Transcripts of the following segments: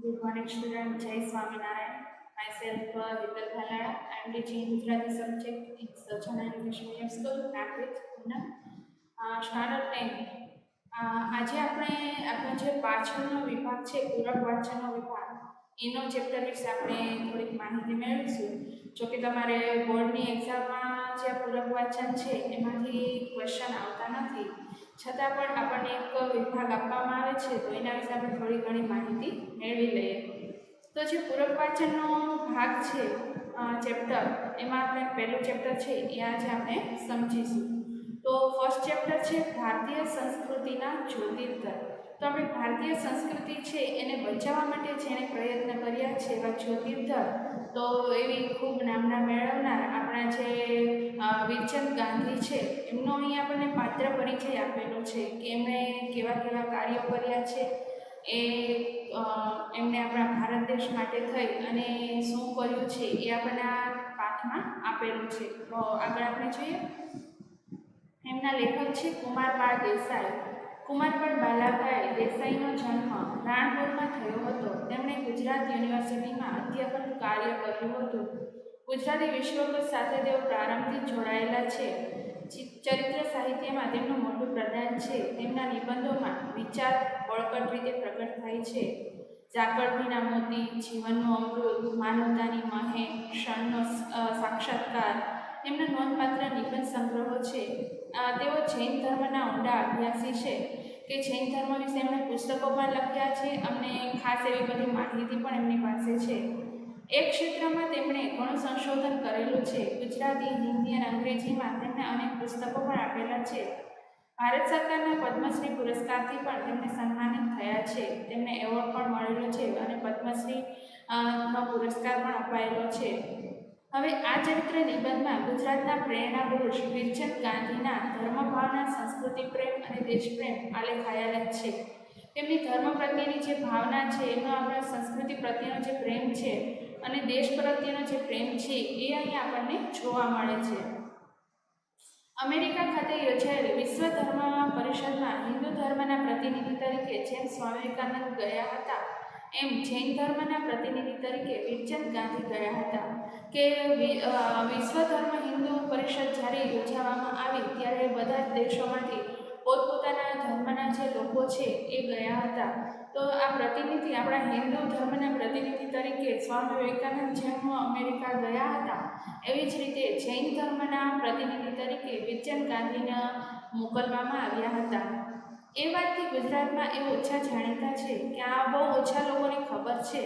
Good morning, student. Jai Swaminarayan. Myself, Hital Bhalada. I am teaching Gujarati subject in Sachana English Medium School, Nagrid, Pune. Standard 10. આજે આપણો જે પાછળનો વિભાગ છે પૂરક વાંચનનો વિભાગ એનો ચેપ્ટર વિશે આપણે થોડીક માહિતી મેળવીશું. જો કે તમારે બોર્ડની એક્ઝામમાં જે પૂરક વાંચન છે એમાંથી ક્વેશ્ચન આવતા નથી, છતાં પણ આપણને એક વિભાગ આપવામાં આવે છે તો એના વિશે આપણે થોડી ઘણી માહિતી મેળવી લઈએ. તો જે પૂરક વાંચનનો ભાગ છે ચેપ્ટર, એમાં આપણે પહેલું ચેપ્ટર છે એ આજે આપણે સમજીશું. તો ફર્સ્ટ ચેપ્ટર છે ભારતીય સંસ્કૃતિના જ્યોતિર્ધર. તો આપણે ભારતીય સંસ્કૃતિ છે એને બચાવવા માટે જેણે પ્રયત્ન કર્યા છે એવા જ્યોતિર્ધર, તો એવી ખૂબ નામના મેળવનાર આપણા જે વીરચંદ ગાંધી છે એમનો અહીં આપણને પાત્ર પરિચય આપેલો છે કે એમણે કેવા કેવા કાર્યો કર્યા છે, એ એમણે આપણા ભારત દેશ માટે થઈ અને શું કર્યું છે એ આપણને આ પાઠમાં આપેલું છે. તો આગળ આપણે જોઈએ. એમના લેખક છે કુમારપાળ દેસાઈ. કુમારપાળ બાલાભાઈ દેસાઈનો જન્મ રાણપુરમાં થયો હતો. તેમણે ગુજરાત યુનિવર્સિટીમાં અધ્યાપન કાર્ય કર્યું હતું. ગુજરાતી વિશ્વકોશ સાથે તેઓ પ્રારંભથી જોડાયેલા છે. ચરિત્ર સાહિત્યમાં તેમનું મોટું પ્રદાન છે. તેમના નિબંધોમાં વિચાર બળકટ રીતે પ્રગટ થાય છે. ઝાકળભીના મોતી, જીવનનું અમૃત, માનવતાની મહે, ક્ષણનો સાક્ષાત્કાર એમના નોંધપાત્ર નિબંધ સંગ્રહો છે. તેઓ જૈન ધર્મના ઊંડા અભ્યાસી છે કે જૈન ધર્મ વિશે એમણે પુસ્તકો પણ લખ્યા છે અને ખાસ એવી બધી માહિતી પણ એમની પાસે છે. એક ક્ષેત્રમાં તેમણે ઘણું સંશોધન કરેલું છે. ગુજરાતી, હિન્દી અને અંગ્રેજીમાં તેમણે અનેક પુસ્તકો પણ આપેલા છે. ભારત સરકારના પદ્મશ્રી પુરસ્કારથી પણ તેમને સન્માનિત થયા છે. તેમને એવોર્ડ પણ મળેલો છે અને પદ્મશ્રી નો પુરસ્કાર પણ અપાયેલો છે. હવે આ ચરિત્ર નિબંધમાં ગુજરાતના પ્રેરણા પુરુષ વીરચંદ ગાંધીના ધર્મભાવના, સંસ્કૃતિ પ્રેમ અને દેશપ્રેમ આલેખાયેલા છે. તેમની ધર્મ પ્રત્યેની જે ભાવના છે, એનો આપણા સંસ્કૃતિ પ્રત્યેનો જે પ્રેમ છે અને દેશ પ્રત્યેનો જે પ્રેમ છે એ અહીં આપણને જોવા મળે છે. અમેરિકા ખાતે યોજાયેલ વિશ્વ ધર્મ પરિષદમાં હિન્દુ ધર્મના પ્રતિનિધિ તરીકે જેમ સ્વામી વિવેકાનંદ ગયા હતા, એમ જૈન ધર્મના પ્રતિનિધિ તરીકે વીરચંદ ગાંધી ગયા હતા. કે વિશ્વ ધર્મ હિન્દુ પરિષદ જ્યારે યોજવામાં આવી ત્યારે બધા જ દેશોમાંથી પોતપોતાના ધર્મના જે લોકો છે એ ગયા હતા. તો આ પ્રતિનિધિ આપણા હિન્દુ ધર્મના પ્રતિનિધિ તરીકે સ્વામી વિવેકાનંદ જેમ અમેરિકા ગયા હતા, એવી જ રીતે જૈન ધર્મના પ્રતિનિધિ તરીકે વીરચંદ ગાંધીને મોકલવામાં આવ્યા હતા. એ વાતથી ગુજરાતમાં એ ઓછા જાણીતા છે કે આ બહુ ઓછા લોકોને ખબર છે.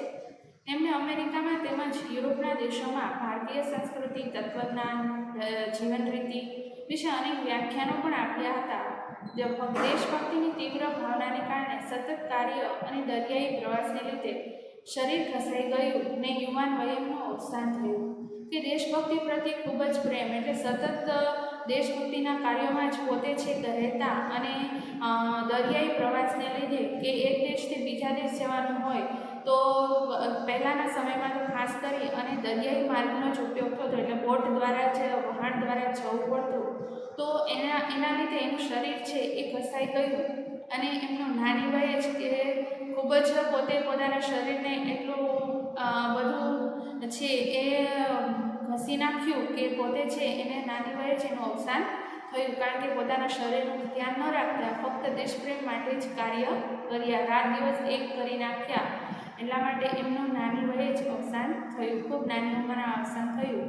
તેમણે અમેરિકામાં તેમજ યુરોપના દેશોમાં ભારતીય સંસ્કૃતિ, તત્વજ્ઞાન, જીવન રીતિ વિશે અનેક વ્યાખ્યાનો પણ આપ્યા હતા. દેશભક્તિની તીવ્ર ભાવનાને કારણે સતત કાર્ય અને દરિયાઈ પ્રવાસને લીધે શરીર ખસાઈ ગયું ને યુવાન વયનું અવસાન થયું. કે દેશભક્તિ પ્રત્યે ખૂબ જ પ્રેમ, એટલે સતત દેશભક્તિના કાર્યોમાં જ પોતે છે રહેતા અને દરિયાઈ પ્રવાસને લીધે કે એક દેશથી બીજા દેશ જવાનું હોય તો પહેલાંના સમયમાં તો ખાસ કરી અને દરિયાઈ માર્ગનો જ ઉપયોગ થતો, એટલે બોટ દ્વારા જ વહાણ દ્વારા જવું પડતું. તો એના લીધે એનું શરીર છે એ ઘસાઈ ગયું અને એમનું નાની વયે જ કે ખૂબ જ પોતે પોતાના શરીરને એટલું બધું છે એ ઘસી નાખ્યું કે પોતે છે એને નાની વયે જ એનું અવસાન થયું. કારણ કે પોતાના શરીરનું ધ્યાન ન રાખતા ફક્ત દેશપ્રેમ માટે જ કાર્ય કર્યા, રાત દિવસ એક કરી નાખ્યા, એટલા માટે એમનું નાની વયે જ અવસાન થયું, ખૂબ નાની ઉંમરના અવસાન થયું.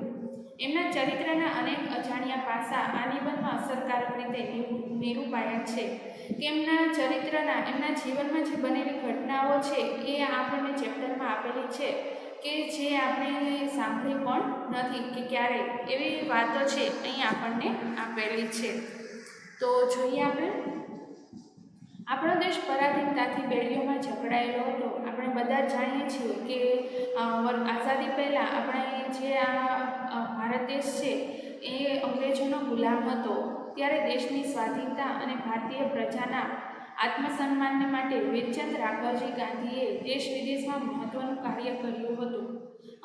એમના ચરિત્રના અનેક અજાણ્યા પાસા આ નિબંધમાં અસરકારક રીતે નિરૂપાયા છે. કે એમના ચરિત્રના, એમના જીવનમાં જે બનેલી ઘટનાઓ છે એ આપણને ચેપ્ટરમાં આપેલી છે કે જે આપણે સાંભળી પણ નથી કે ક્યારેય, એવી વાતો છે અહીં આપણને આપેલી છે. તો જોઈએ આપણે. આપણો દેશ પરાધીનતાથી બેડીઓમાં જકડાયેલો હતો. આપણે બધા જાણીએ છીએ કે આઝાદી પહેલાં આપણે જે આ ભારત દેશ છે એ અંગ્રેજોનો ગુલામ હતો. ત્યારે દેશની સ્વાધીનતા અને ભારતીય પ્રજાના આત્મસન્માનને માટે વીરચંદ રાઘવજી ગાંધીએ દેશ વિદેશમાં મહત્ત્વનું કાર્ય કર્યું હતું.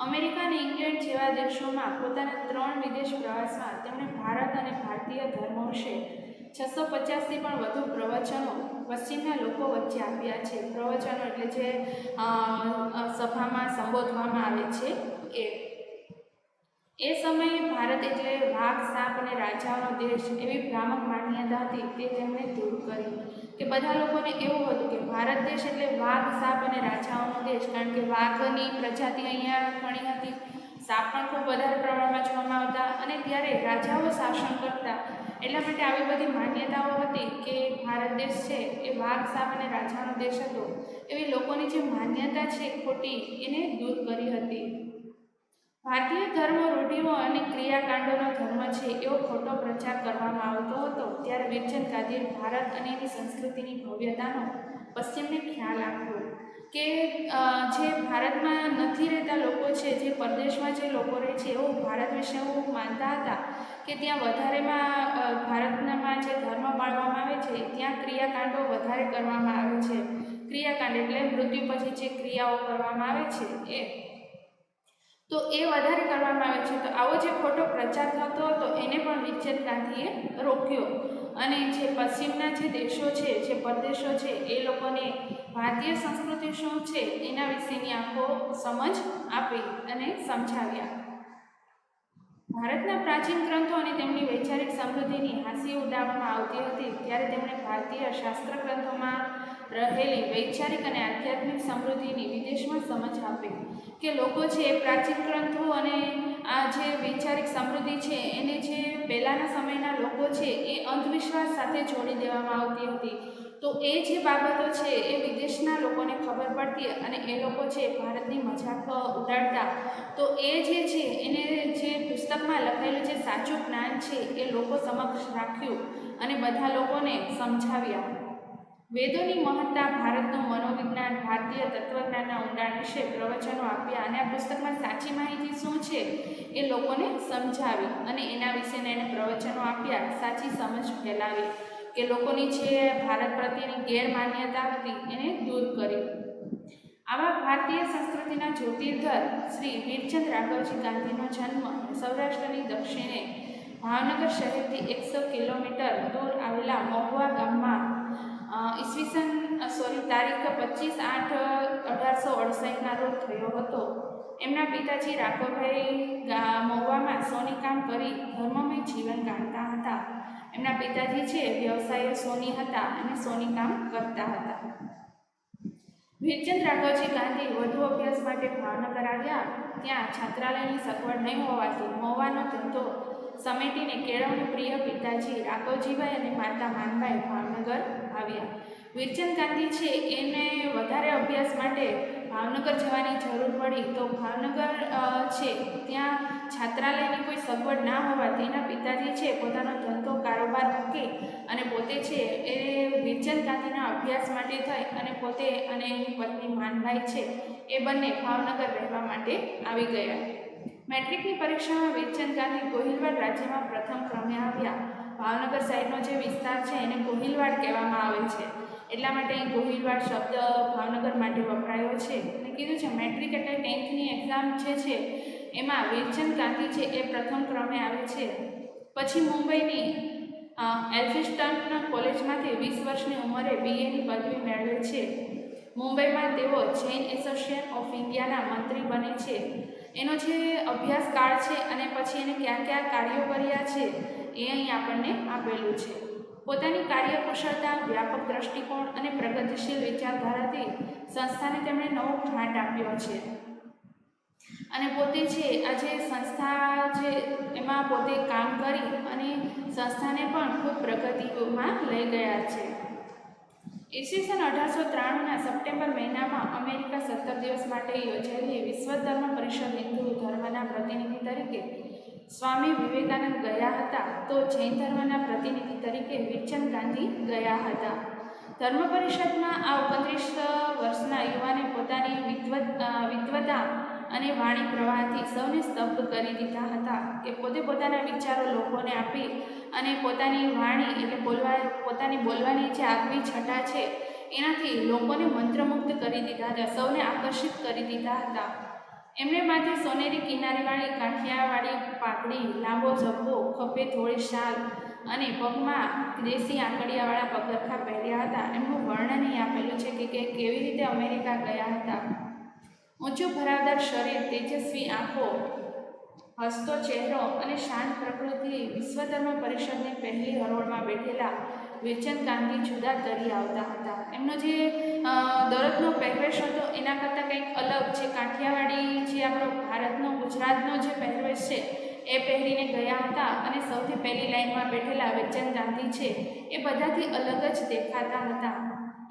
અમેરિકા અને ઇંગ્લેન્ડ જેવા દેશોમાં પોતાના 3 વિદેશ પ્રવાસમાં તેમણે ભારત અને ભારતીય ધર્મો વિશે 650થી પણ વધુ પ્રવચનો પશ્ચિમના લોકો વચ્ચે આપ્યા છે. પ્રવચનો એટલે જે સભામાં સંબોધવામાં આવે છે એ સમયે ભારત એટલે વાઘ, સાપ અને રાજાઓનો દેશ એવી ભ્રામક માન્યતા હતી તે તેમણે દૂર કરી. કે બધા લોકોને એવું હતું કે ભારત દેશ એટલે વાઘ, સાપ અને રાજાઓનો દેશ, કારણ કે વાઘની પ્રજાતિ અહીંયા ઘણી હતી, સાપ પણ ખૂબ વધારે પ્રમાણમાં જોવામાં આવતા અને ત્યારે રાજાઓ શાસન કરતા. એટલા માટે આવી બધી માન્યતાઓ હતી કે ભારત દેશ છે એ વાઘ, સાપ અને રાજાનો દેશ હતો. એવી લોકોની જે માન્યતા છે ખોટી, એને દૂર કરી હતી. ભારતીય ધર્મ, રૂઢિઓ અને ક્રિયાકાંડોનો ધર્મ છે એવો ખોટો પ્રચાર કરવામાં આવતો હતો. ત્યારે વીરચંદ ગાંધીએ ભારત અને એની સંસ્કૃતિની ભવ્યતાનો પશ્ચિમને ખ્યાલ આપ્યો કે જે ભારતમાં નથી રહેતા લોકો છે, જે પરદેશમાં જે લોકો રહે છે, એવો ભારત વિશે એવું માનતા હતા કે ત્યાં વધારેમાં ભારતમાં જે ધર્મ પાળવામાં આવે છે ત્યાં ક્રિયાકાંડો વધારે કરવામાં આવે છે. ક્રિયાકાંડ એટલે મૃત્યુ પછી જે ક્રિયાઓ કરવામાં આવે છે તો એ વધારે કરવામાં આવે છે. તો આવો જે ખોટો પ્રચાર થતો હતો એને પણ વીરચંદ ગાંધીએ રોક્યો અને જે પશ્ચિમના જે દેશો છે, જે પરદેશો છે, એ લોકોને ભારતીય સંસ્કૃતિ શું છે એના વિશેની આખો સમજ આપી અને સમજાવ્યા. ભારતના પ્રાચીન ગ્રંથો અને તેમની વૈચારિક સમૃદ્ધિની હાંસી ઉડાવવામાં આવતી હતી ત્યારે તેમણે ભારતીય શાસ્ત્ર ગ્રંથોમાં રહેલી વૈચારિક અને આધ્યાત્મિક સમૃદ્ધિની વિદેશમાં સમજ આપી કે લોકો છે પ્રાચીન ગ્રંથો અને આ જે વૈચારિક સમૃદ્ધિ છે એને જે પહેલાંના સમયના લોકો છે એ અંધવિશ્વાસ સાથે જોડી દેવામાં આવતી હતી. તો એ જે બાબતો છે એ વિદેશના લોકોને ખબર પડતી અને એ લોકો છે ભારતની મજાક ઉડાડતા. તો એ જે છે એને જે પુસ્તકમાં લખેલું જે સાચું જ્ઞાન છે એ લોકો સમક્ષ રાખ્યું અને બધા લોકોને સમજાવ્યા. વેદોની મહત્તા, ભારતનું મનોવિજ્ઞાન, ભારતીય તત્વજ્ઞાનના ઊંડાણ વિશે પ્રવચનો આપ્યા અને આ પુસ્તકમાં સાચી માહિતી શું છે એ લોકોને સમજાવી અને એના વિશેના એને પ્રવચનો આપ્યા, સાચી સમજ ફેલાવી કે લોકોની જે ભારત પ્રત્યેની ગેરમાન્યતા હતી એને દૂર કરી. આવા ભારતીય સંસ્કૃતિના જ્યોતિર્ધર શ્રી વીરચંદ રાઘવજી ગાંધીનો જન્મ સૌરાષ્ટ્રની દક્ષિણે ભાવનગર શહેરથી 100 કિલોમીટર દૂર આવેલા મહુવા ગામમાં તારીખ 25/8/1868ના રોજ થયો હતો. એમના પિતાજી રાઘવભાઈ મહુવામાં સોની કામ કરી ધર્મમય જીવન ગાળતા હતા. એમના પિતાજી છે વ્યવસાય સોની હતા અને સોની કામ કરતા હતા. વીરચંદ રાઘવજી ગાંધી વધુ અભ્યાસ માટે ભાવનગર આવ્યા. ત્યાં છાત્રાલયની સગવડ નહીં હોવાથી મહુવાનો ધંધો સમેટીને કેળવણી પ્રિય પિતાજી રાઘવજીભાઈ અને માતા માનભાઈ ભાવનગર આવ્યા. વીરચંદ ગાંધી છે એને વધારે અભ્યાસ માટે ભાવનગર જવાની જરૂર પડી. તો ભાવનગર છે ત્યાં છાત્રાલયની કોઈ સગવડ ના હોવાથી એના પિતાજી છે પોતાનો ધંધો કારોબાર મૂકી અને પોતે છે એ વીરચંદ ગાંધીના અભ્યાસ માટે થઈ અને પોતે અને એની પત્ની માનભાઈ છે એ બંને ભાવનગર રહેવા માટે આવી ગયા. મેટ્રિકની પરીક્ષામાં વીરચંદ ગાંધી ગોહિલવાડ રાજ્યમાં પ્રથમ ક્રમે આવ્યા. ભાવનગર સાઈડનો જે વિસ્તાર છે એને ગોહિલવાડ કહેવામાં આવે છે, એટલા માટે અહીં ગોહિલવાડ શબ્દ ભાવનગર માટે વપરાયો છે. અને કીધું છે મેટ્રિક એટલે 10thની એક્ઝામ જે છે એમાં વીરચંદ ગાંધી છે એ પ્રથમ ક્રમે આવે છે. પછી મુંબઈની એલ્ફિન્સ્ટન કોલેજમાંથી 20 વર્ષની ઉંમરે BAની પદવી મેળવે છે. મુંબઈમાં તેઓ જૈન એસોસિએશન ઓફ ઇન્ડિયાના મંત્રી બને છે. એનો જે અભ્યાસકાળ છે અને પછી એને કયા કયા કાર્યો કર્યા છે એ અહીં આપણને આપેલું છે. પોતાની કાર્યકુશળતા, વ્યાપક દ્રષ્ટિકોણ અને પ્રગતિશીલ વિચારધારાથી સંસ્થાને તેમણે નવો ઘાટ આપ્યો છે અને પોતે છે આ જે સંસ્થા છે એમાં પોતે કામ કરી અને સંસ્થાને પણ ખૂબ પ્રગતિમાં લઈ ગયા છે. ઈસવીસન 1893ના સપ્ટેમ્બર મહિનામાં અમેરિકા 17 દિવસ માટે યોજાયેલી વિશ્વ ધર્મ પરિષદ હિન્દુ ધર્મના પ્રતિનિધિ તરીકે સ્વામી વિવેકાનંદ ગયા હતા. તો જૈન ધર્મના પ્રતિનિધિ તરીકે વીરચંદ ગાંધી ગયા હતા. ધર્મ પરિષદમાં આ 29 વર્ષના યુવાને પોતાની વિદ્વતા અને વાણી પ્રવાહથી સૌને સ્તબ્ધ કરી દીધા હતા કે પોતે પોતાના વિચારો લોકોને આપી અને પોતાની વાણી એટલે પોતાની બોલવાની જે આગવી છટા છે એનાથી લોકોને મંત્રમુગ્ધ કરી દીધા હતા, સૌને આકર્ષિત કરી દીધા હતા. એમણે માથે સોનેરી કિનારીવાળી કાઠિયાવાડી પાઘડી, લાંબો ઝભ્ભો, ખભે ધોળી શાલ અને પગમાં દેશી આંકડિયાવાળા પગરખાં પહેર્યા હતા. એમનું વર્ણન અહીં આપેલું છે કે કેવી રીતે અમેરિકા ગયા હતા. ઊંચું ભરાવદાર શરીર, તેજસ્વી આંખો, હસતો ચહેરો અને શાંત પ્રકૃતિ વિશ્વધર્મ પરિષદની પહેલી હરોળમાં બેઠેલા વીરચંદ ગાંધી જુદા તરી આવતા હતા. એમનો જે દરરોજનો પહેરવેશ હતો એના કરતાં કંઈક અલગ છે. કાઠિયાવાડી જે આપણો ભારતનો ગુજરાતનો જે પહેરવેશ છે એ પહેરીને ગયા હતા અને સૌથી પહેલી લાઈનમાં બેઠેલા વીરચંદ ગાંધી છે એ બધાથી અલગ જ દેખાતા હતા.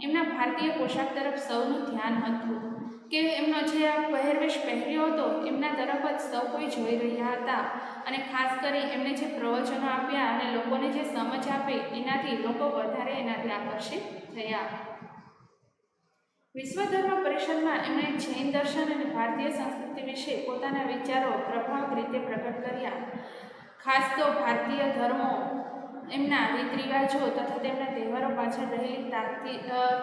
એમના ભારતીય પોશાક તરફ સૌનું ધ્યાન હતું કે એમનો જે આ પહેરવેશ પહેર્યો હતો એમના તરફ જ સૌ કોઈ જોઈ રહ્યા હતા. અને ખાસ કરી એમણે જે પ્રવચનો આપ્યા અને લોકોને જે સમજ આપી એનાથી લોકો વધારે એનાથી આકર્ષિત થયા. વિશ્વ ધર્મ પરિષદમાં એમણે જૈન દર્શન અને ભારતીય સંસ્કૃતિ વિશે પોતાના વિચારો પ્રભાવક રીતે પ્રગટ કર્યા. ખાસ તો ભારતીય ધર્મો, એમના રીત રિવાજો તથા તેમના તહેવારો પાછળ રહેલી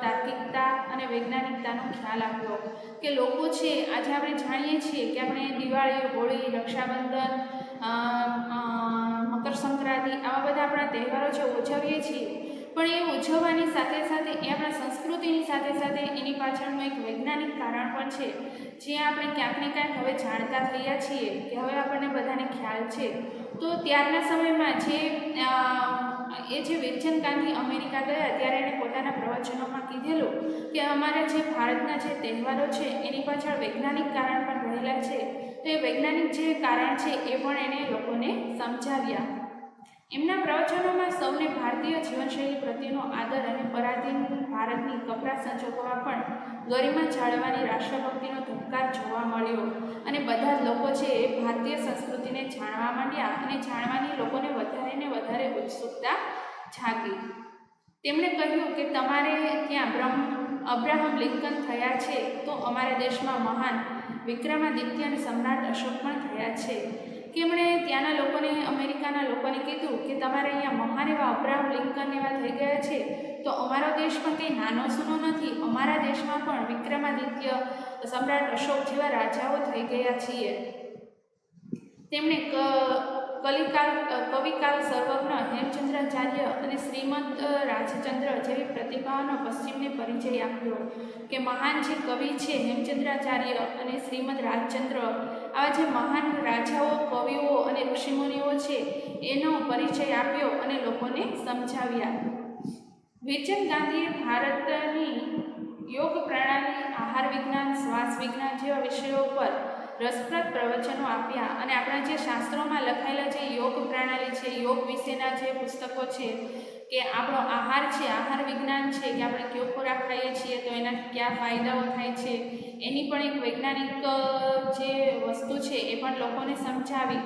તાર્કિકતા અને વૈજ્ઞાનિકતાનો ખ્યાલ આપ્યો કે લોકો છે આજે આપણે જાણીએ છીએ કે આપણે દિવાળી, હોળી, રક્ષાબંધન, મકર સંક્રાંતિ આવા બધા આપણા તહેવારો જે ઉજવીએ છીએ, પણ એ ઉજવવાની સાથે સાથે એ આપણા સંસ્કૃતિની સાથે સાથે એની પાછળનું એક વૈજ્ઞાનિક કારણ પણ છે જે આપણે ક્યાંક ને ક્યાંક હવે જાણતા થયા છીએ કે હવે આપણને બધાને ખ્યાલ છે. તો ત્યારના સમયમાં જે વીરચંદ ગાંધી અમેરિકા ગયા ત્યારે એણે પોતાના પ્રવચનોમાં કીધેલું કે અમારા જે ભારતના જે તહેવારો છે એની પાછળ વૈજ્ઞાનિક કારણ પણ રહેલા છે. તો એ વૈજ્ઞાનિક જે કારણ છે એ પણ એણે લોકોને સમજાવ્યા. એમના પ્રવચનોમાં સૌને ભારતીય જીવનશૈલી પ્રત્યેનો આદર અને પરાધીન ભારતની કપરા સંજોગોમાં પણ ગરિમા જાળવવાની રાષ્ટ્રભક્તિનો ધબકાર જોવા મળ્યો. અને બધા જ લોકો છે એ ભારતીય સંસ્કૃતિને જાણવા માંડ્યા અને જાણવાની લોકોને વધારે ને વધારે ઉત્સુકતા જાગી. તેમણે કહ્યું કે તમારે ત્યાં અબ્રાહમ લિંકન થયા છે તો અમારા દેશમાં મહાન વિક્રમાદિત્ય અને સમ્રાટ અશોક પણ થયા છે. કે એમણે ત્યાંના લોકોને, અમેરિકાના લોકોને કીધું કે તમારે અહીંયા મહાન એવા અબ્રાહમ લિંકન એવા થઈ ગયા છે તો અમારો દેશ પણ કંઈ નાનો સૂનો નથી. અમારા દેશમાં પણ વિક્રમાદિત્ય, સમ્રાટ અશોક જેવા રાજાઓ થઈ ગયા છીએ. તેમણે કવિકાલ સર્વજ્ઞ હેમચંદ્રાચાર્ય અને શ્રીમદ રાજચંદ્ર જેવી પ્રતિભાઓનો પશ્ચિમને પરિચય આપ્યો કે મહાન જે કવિ છે હેમચંદ્રાચાર્ય અને શ્રીમદ રાજચંદ્ર, આવા જે મહાન રાજાઓ, કવિઓ અને ઋષિમુનિઓ છે એનો પરિચય આપ્યો અને લોકોને સમજાવ્યા. વીરચંદ ગાંધીએ ભારતની યોગ પ્રણાલી, આહાર વિજ્ઞાન, શ્વાસ વિજ્ઞાન જેવા વિષયો પર રસપ્રદ પ્રવચનો આપ્યા. અને આપણા જે શાસ્ત્રોમાં લખાયેલા જે યોગ પ્રણાલી છે, યોગ વિશેના જે પુસ્તકો છે કે આપણો આહાર છે, આહાર વિજ્ઞાન છે કે આપણે કયો ખોરાક ખાઈએ છીએ તો એનાથી કયા ફાયદાઓ થાય છે, એની પણ એક વૈજ્ઞાનિક જે વસ્તુ છે એ પણ લોકોને સમજાવી.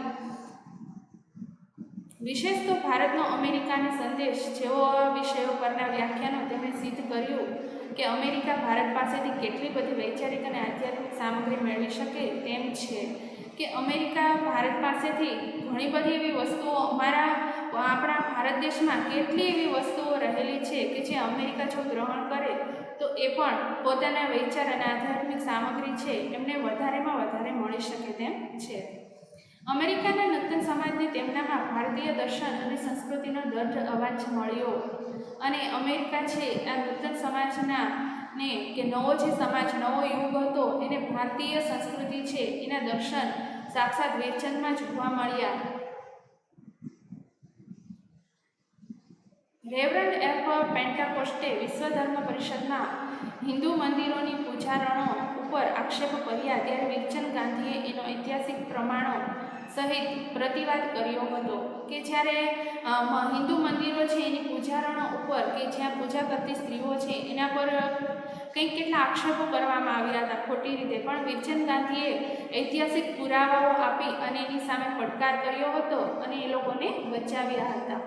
વિશેષ તો ભારતનો અમેરિકાનો સંદેશ જેવા વિષયો પરના વ્યાખ્યાનો તેમણે સિદ્ધ કર્યું કે અમેરિકા ભારત પાસેથી કેટલી બધી વૈચારિક અને આધ્યાત્મિક સામગ્રી મેળવી શકે તેમ છે. કે અમેરિકા ભારત પાસેથી ઘણી બધી એવી વસ્તુઓ, આપણા ભારત દેશમાં કેટલી એવી વસ્તુઓ રહેલી છે કે જે અમેરિકા જો ગ્રહણ કરે તો એ પણ પોતાના વિચાર અને આધ્યાત્મિક સામગ્રી છે એમને વધારેમાં વધારે મળી શકે તેમ છે. અમેરિકાના નૂતન સમાજને તેમનામાં ભારતીય દર્શન અને સંસ્કૃતિનો દઢ અવાજ મળ્યો અને અમેરિકા છે આ નૂતન સમાજના ને કે નવો જે સમાજ, નવો યુગ હતો એને ભારતીય સંસ્કૃતિ છે એના દર્શન સાક્ષાત વીરચંદમાં જોવા મળ્યા. રેવરન્ડ એફ પેન્ટાકોસ્ટે વિશ્વ ધર્મ પરિષદમાં હિન્દુ મંદિરોની પૂજારણો ઉપર આક્ષેપો કર્યા ત્યારે વીરચંદ ગાંધીએ એનો ઐતિહાસિક પ્રમાણો સહિત પ્રતિવાદ કર્યો હતો કે જ્યારે હિન્દુ મંદિરો છે એની પૂજારણો ઉપર કે જ્યાં પૂજા કરતી સ્ત્રીઓ છે એના પર કેટલા આક્ષેપો કરવામાં આવ્યા હતા ખોટી રીતે, પણ વીરચંદ ગાંધીએ ઐતિહાસિક પુરાવાઓ આપી અને એની સામે પડકાર કર્યો હતો અને એ લોકોને બચાવ્યા હતા.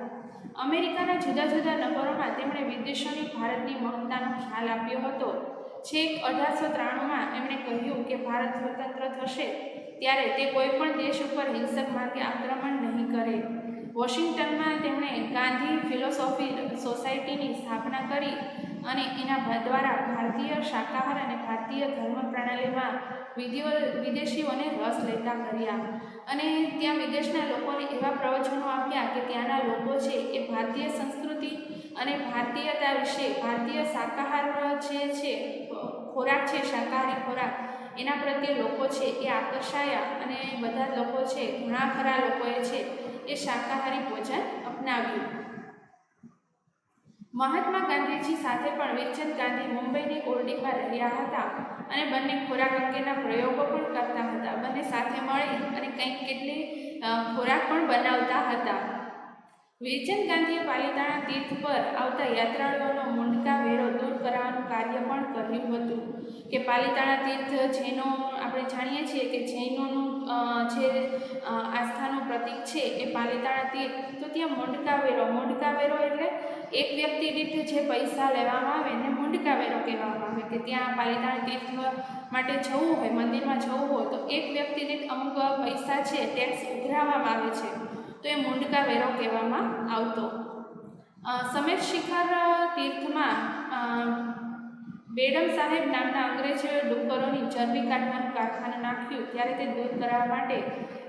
અમેરિકાના જુદા જુદા નગરોમાં તેમણે વિદેશોની ભારતની મહત્તાનો ખ્યાલ આપ્યો હતો. છેક 1893માં એમણે કહ્યું કે ભારત સ્વતંત્ર થશે ત્યારે તે કોઈ પણ દેશ ઉપર હિંસક માર્ગે આક્રમણ નહીં કરે. વોશિંગ્ટનમાં તેમણે ગાંધી ફિલોસોફી સોસાયટીની સ્થાપના કરી અને એના દ્વારા ભારતીય શાકાહાર અને ભારતીય ધર્મ પ્રણાલીમાં વિદેશીઓને રસ લેતા કર્યા અને ત્યાં વિદેશના લોકોને એવા પ્રવચનો આપ્યા કે ત્યાંના લોકો છે એ ભારતીય સંસ્કૃતિ અને ભારતીયતા વિશે, ભારતીય શાકાહાર જે છે ખોરાક છે, શાકાહારી ખોરાક, એના પ્રત્યે લોકો છે એ આકર્ષાયા અને બધા લોકો છે, ઘણા ખરા લોકોએ છે એ શાકાહારી ભોજન અપનાવ્યું. મહાત્મા ગાંધીજી સાથે પણ વીરચંદ ગાંધી મુંબઈની ઓરડીમાં રહ્યા હતા અને બંને ખોરાક અંગેના પ્રયોગો પણ કરતા હતા. બંને સાથે મળી અને કંઈક કેટલી ખોરાક પણ બનાવતા હતા. વીરચંદ ગાંધીએ પાલિતાણા તીર્થ પર આવતા યાત્રાળુઓનો મુંડકા વેરો દૂર કરવાનું કાર્ય પણ કર્યું હતું કે પાલિતાણા તીર્થ જૈનો, આપણે જાણીએ છીએ કે જૈનોનું જે આસ્થાનું પ્રતીક છે એ પાલિતાણા તીર્થ, તો ત્યાં મુંડકા વેરો એટલે એક વ્યક્તિ દીઠ જે પૈસા લેવામાં આવે ને મુંડકા વેરો કહેવામાં આવે કે ત્યાં પાલિતાણા તીર્થ માટે જવું હોય, મંદિરમાં જવું હોય તો એક વ્યક્તિ દીઠ અમુક પૈસા છે, ટેક્સ ઉઘરાવવામાં આવે છે, તો એ મુંડકા વેરો કહેવામાં આવતો. સમેત શિખર તીર્થમાં બેડમ સાહેબ નામના અંગ્રેજોએ ડુક્કરોની ચરબી કાઢવાનું કારખાનું નાખ્યું. ત્યારે તે દૂર કરવા માટે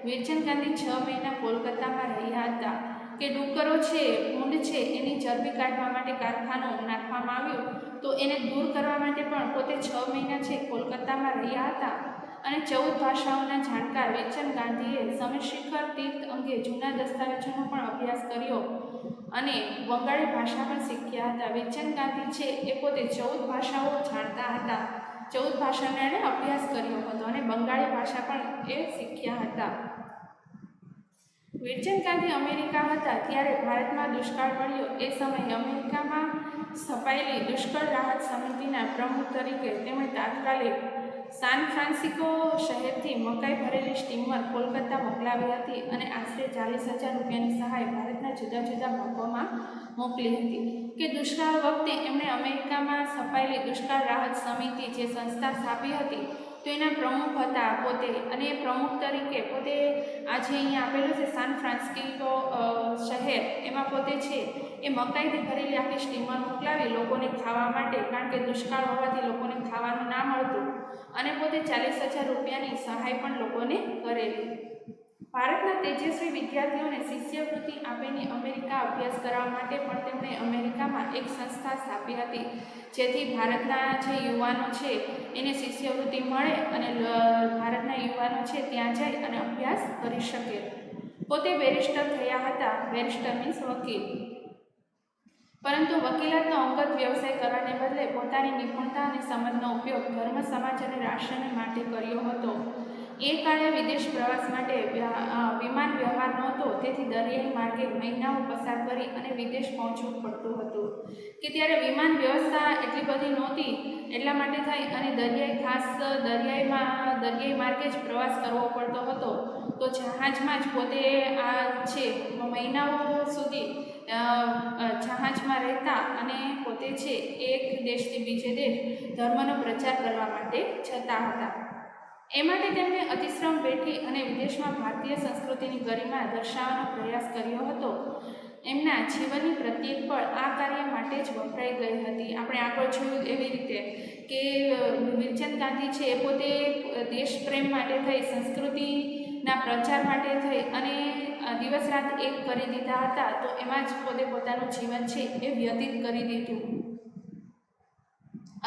વીરચંદ ગાંધી 6 મહિના કોલકાતામાં રહ્યા હતા કે ડુક્કરો છે, ઊંટ છે, એની ચરબી કાઢવા માટે કારખાનું નાખવામાં આવ્યું. તો એને દૂર કરવા માટે પણ પોતે 6 મહિના છે કોલકાતામાં રહ્યા હતા અને 14 ભાષાઓના જાણકાર વીરચંદ ગાંધીએ સમેત શિખર તીર્થ અંગે જૂના દસ્તાવેજોનો પણ અભ્યાસ કર્યો અને બંગાળી ભાષા પણ શીખ્યા હતા. વીરચંદ ગાંધી છે એ પોતે 14 ભાષાઓ જાણતા હતા, 14 ભાષાનો એણે અભ્યાસ કર્યો હતો અને બંગાળી ભાષા પણ એ શીખ્યા હતા. વીરચંદ ગાંધી અમેરિકા હતા ત્યારે ભારતમાં દુષ્કાળ પડ્યો. એ સમયે અમેરિકામાં સ્થપાયેલી દુષ્કાળ રાહત સમિતિના પ્રમુખ તરીકે તેમણે તાત્કાલિક સાન ફ્રાન્સિસ્કો શહેરથી મકાઈ ભરેલી સ્ટીમર કોલકાતા મોકલાવી હતી અને આશરે 40,000 રૂપિયાની સહાય ભારતના જુદા જુદા ભાગોમાં મોકલી હતી. કે દુષ્કાળ વખતે એમણે અમેરિકામાં સ્થપાયેલી દુષ્કાળ રાહત સમિતિ જે સંસ્થા સ્થાપી હતી તો એના પ્રમુખ હતા પોતે, અને એ પ્રમુખ તરીકે પોતે આજે અહીંયા આપેલું છે સાન ફ્રાન્સિસ્કો શહેર, એમાં પોતે છે એ મકાઈથી ભરેલી આખી સ્ટીમર મોકલાવી લોકોને ખાવા માટે, કારણ કે દુષ્કાળ હોવાથી લોકોને ખાવાનું ના મળતું, અને પોતે 40,000 રૂપિયાની સહાય પણ લોકોને કરેલી. ભારતના તેજસ્વી વિદ્યાર્થીઓને શિષ્યવૃત્તિ આપીને અમેરિકા અભ્યાસ કરવા માટે પણ તેમણે અમેરિકામાં એક સંસ્થા સ્થાપી હતી, જેથી ભારતના જે યુવાનો છે એને શિષ્યવૃત્તિ મળે અને ભારતના યુવાનો છે ત્યાં જાય અને અભ્યાસ કરી શકે. પોતે બેરિસ્ટર થયા હતા, બેરિસ્ટર મીન્સ વકીલ, પરંતુ વકીલાતનો અંગત વ્યવસાય કરવાને બદલે પોતાની નિપુણતા અને સમજનો ઉપયોગ ધર્મ, સમાજ અને રાષ્ટ્રને માટે કર્યો હતો. એ કાળે વિદેશ પ્રવાસ માટે વિમાન વ્યવહાર નહોતો, તેથી દરિયાઈ માર્ગે મહિનાઓ પસાર કરી અને વિદેશ પહોંચવું પડતું હતું. કે ત્યારે વિમાન વ્યવસ્થા એટલી બધી નહોતી, એટલા માટે થઈ અને દરિયાઈ માર્ગે જ પ્રવાસ કરવો પડતો હતો. તો જહાજમાં જ પોતે આ છે મહિનાઓ સુધી જહાજમાં રહેતા અને પોતે છે એક દેશથી બીજે દેશ ધર્મનો પ્રચાર કરવા માટે જતા હતા. એ માટે તેમણે અતિશ્રમ વેઠી અને વિદેશમાં ભારતીય સંસ્કૃતિની ગરિમા દર્શાવવાનો પ્રયાસ કર્યો હતો. એમના જીવનની પ્રત્યેક પળ આ કાર્ય માટે જ વપરાઈ ગઈ હતી. આપણે આગળ જોયું એવી રીતે કે વીરચંદ ગાંધી છે એ પોતે દેશ પ્રેમ માટે થઈ, સંસ્કૃતિના પ્રચાર માટે થઈ અને દિવસ રાત એક કરી દીધા હતા. તો એમાં જ પોતે પોતાનું જીવન છે એ વ્યતીત કરી દીધું.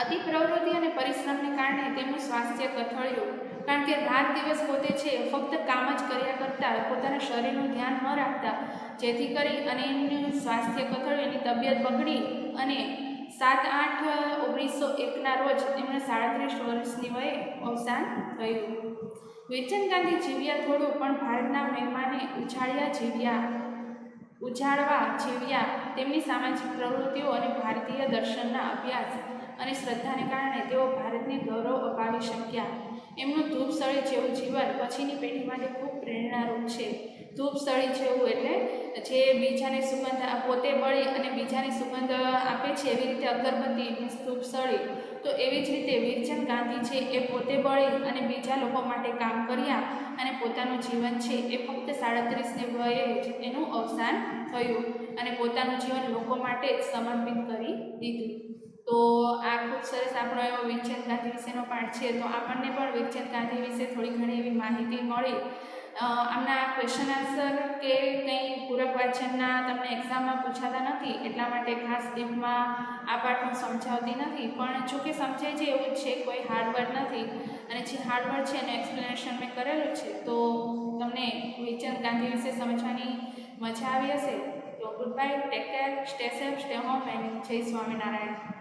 અતિ પ્રવૃત્તિ અને પરિશ્રમને કારણે તેમનું સ્વાસ્થ્ય કથળ્યું, કારણ કે રાત દિવસ પોતે છે ફક્ત કામ જ કર્યા કરતા, પોતાના શરીરનું ધ્યાન ન રાખતા, જેથી કરી અને એમનું સ્વાસ્થ્ય કથળ્યું, એની તબિયત બગડી અને 7/8/1901ના રોજ એમને 37 વર્ષની વયે અવસાન થયું. વીરચંદ ગાંધી જીવ્યા થોડું, પણ ભારતના મહેમાને ઉજાડવા જીવ્યા. તેમની સામાજિક પ્રવૃત્તિઓ અને ભારતીય દર્શનના અભ્યાસ અને શ્રદ્ધાને કારણે તેઓ ભારતને ગૌરવ અપાવી શક્યા. એમનું ધૂપસળી જેવું જીવન પછીની પેઢી માટે ખૂબ પ્રેરણારૂપ છે. ધૂપસળી જેવું એટલે જે બીજાને સુગંધ પોતે બળી અને બીજાને સુગંધ આપે છે, એવી રીતે અગરબત્તી મીન્સ ધૂપસળી. તો એવી જ રીતે વીરચંદ ગાંધી છે એ પોતે બળી અને બીજા લોકો માટે કામ કર્યા અને પોતાનું જીવન છે એ ફક્ત 37ની વયે જ એનું અવસાન થયું અને પોતાનું જીવન લોકો માટે જ સમર્પિત કરી દીધું. તો આ ખૂબ સરસ આપણો એવો વિરચંદ ગાંધી વિશેનો પાઠ છે. તો આપણને પણ વિરચંદ ગાંધી વિશે થોડી ઘણી એવી માહિતી મળી. આમના ક્વેશ્ચન આન્સર કે કંઈ પૂરક વાંચનના તમને એક્ઝામમાં પૂછાતા નથી, એટલા માટે ખાસ ડીપમાં આ પાઠ હું સમજાવતી નથી, પણ જોકે સમજાય છે એવું જ છે, કોઈ હાર્ડ વર્ડ નથી. અને જે હાર્ડ વર્ડ છે એનું એક્સપ્લેનેશન મેં કરેલું છે. તો તમને વિરચંદ ગાંધી વિશે સમજવાની મજા આવી હશે. તો good bye, take care, stay safe, stay home and જય સ્વામિનારાયણ.